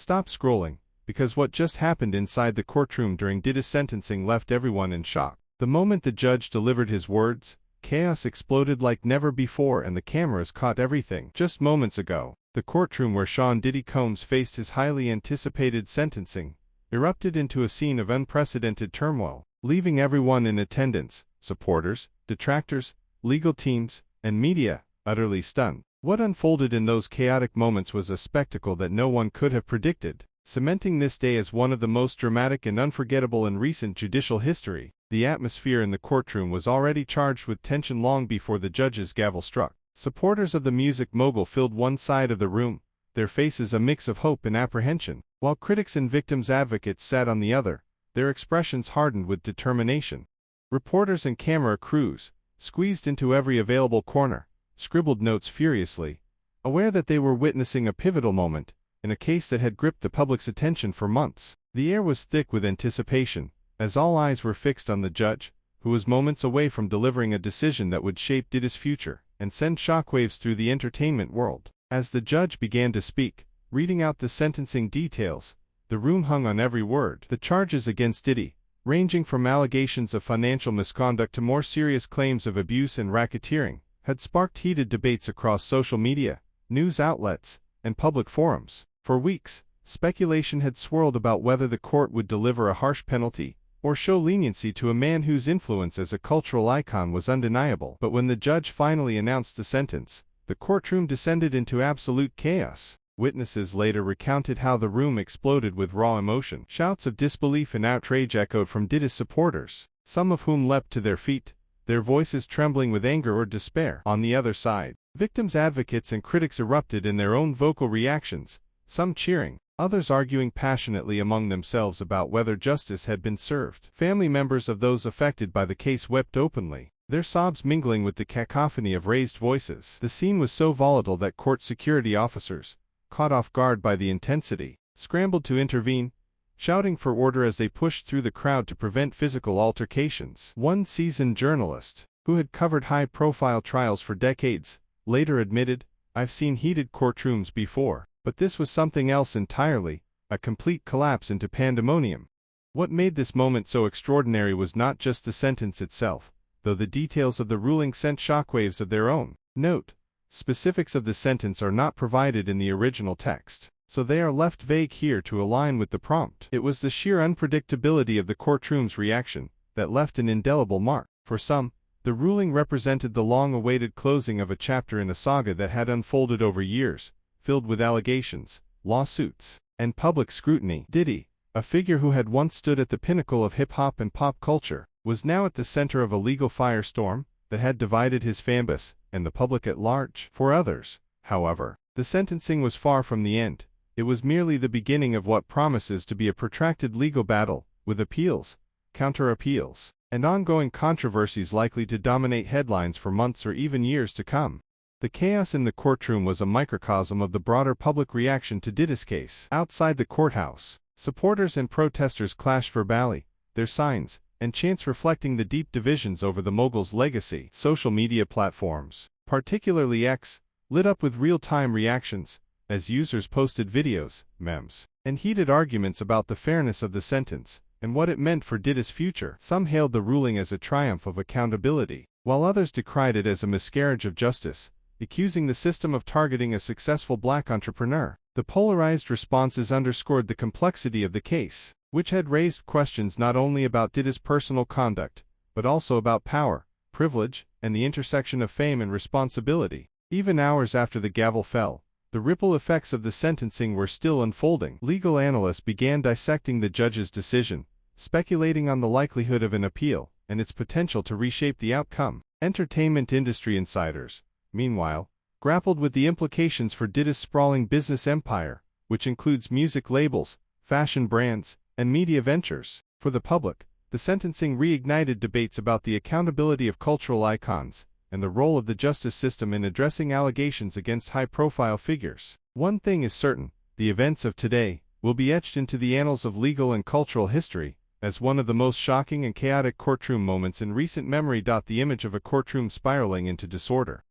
Stop scrolling, because what just happened inside the courtroom during Diddy's sentencing left everyone in shock. The moment the judge delivered his words, chaos exploded like never before and the cameras caught everything. Just moments ago, the courtroom where Sean Diddy Combs faced his highly anticipated sentencing erupted into a scene of unprecedented turmoil, leaving everyone in attendance, supporters, detractors, legal teams, and media, utterly stunned. What unfolded in those chaotic moments was a spectacle that no one could have predicted, cementing this day as one of the most dramatic and unforgettable in recent judicial history. The atmosphere in the courtroom was already charged with tension long before the judge's gavel struck. Supporters of the music mogul filled one side of the room, their faces a mix of hope and apprehension, while critics and victims' advocates sat on the other, their expressions hardened with determination. Reporters and camera crews, squeezed into every available corner, scribbled notes furiously, aware that they were witnessing a pivotal moment in a case that had gripped the public's attention for months. The air was thick with anticipation, as all eyes were fixed on the judge, who was moments away from delivering a decision that would shape Diddy's future and send shockwaves through the entertainment world. As the judge began to speak, reading out the sentencing details, the room hung on every word. The charges against Diddy, ranging from allegations of financial misconduct to more serious claims of abuse and racketeering, had sparked heated debates across social media, news outlets, and public forums. For weeks, speculation had swirled about whether the court would deliver a harsh penalty or show leniency to a man whose influence as a cultural icon was undeniable. But when the judge finally announced the sentence, the courtroom descended into absolute chaos. Witnesses later recounted how the room exploded with raw emotion. Shouts of disbelief and outrage echoed from Diddy's supporters, some of whom leapt to their feet, their voices trembling with anger or despair. On the other side, victims' advocates and critics erupted in their own vocal reactions, some cheering, others arguing passionately among themselves about whether justice had been served. Family members of those affected by the case wept openly, their sobs mingling with the cacophony of raised voices. The scene was so volatile that court security officers, caught off guard by the intensity, scrambled to intervene, shouting for order as they pushed through the crowd to prevent physical altercations. One seasoned journalist, who had covered high-profile trials for decades, later admitted, "I've seen heated courtrooms before, but this was something else entirely, a complete collapse into pandemonium." What made this moment so extraordinary was not just the sentence itself, though the details of the ruling sent shockwaves of their own. Note: specifics of the sentence are not provided in the original text, so they are left vague here to align with the prompt. It was the sheer unpredictability of the courtroom's reaction that left an indelible mark. For some, the ruling represented the long-awaited closing of a chapter in a saga that had unfolded over years, filled with allegations, lawsuits, and public scrutiny. Diddy, a figure who had once stood at the pinnacle of hip-hop and pop culture, was now at the center of a legal firestorm that had divided his fanbase and the public at large. For others, however, the sentencing was far from the end. It was merely the beginning of what promises to be a protracted legal battle, with appeals, counter-appeals, and ongoing controversies likely to dominate headlines for months or even years to come. The chaos in the courtroom was a microcosm of the broader public reaction to Diddy's case. Outside the courthouse, supporters and protesters clashed verbally, their signs and chants reflecting the deep divisions over the mogul's legacy. Social media platforms, particularly X, lit up with real-time reactions, as users posted videos, memes, and heated arguments about the fairness of the sentence and what it meant for Diddy's future. Some hailed the ruling as a triumph of accountability, while others decried it as a miscarriage of justice, accusing the system of targeting a successful black entrepreneur. The polarized responses underscored the complexity of the case, which had raised questions not only about Diddy's personal conduct, but also about power, privilege, and the intersection of fame and responsibility. Even hours after the gavel fell, the ripple effects of the sentencing were still unfolding. Legal analysts began dissecting the judge's decision, speculating on the likelihood of an appeal and its potential to reshape the outcome. Entertainment industry insiders, meanwhile, grappled with the implications for Diddy's sprawling business empire, which includes music labels, fashion brands, and media ventures. For the public, the sentencing reignited debates about the accountability of cultural icons and the role of the justice system in addressing allegations against high-profile figures. One thing is certain: the events of today will be etched into the annals of legal and cultural history as one of the most shocking and chaotic courtroom moments in recent memory. The image of a courtroom spiraling into disorder,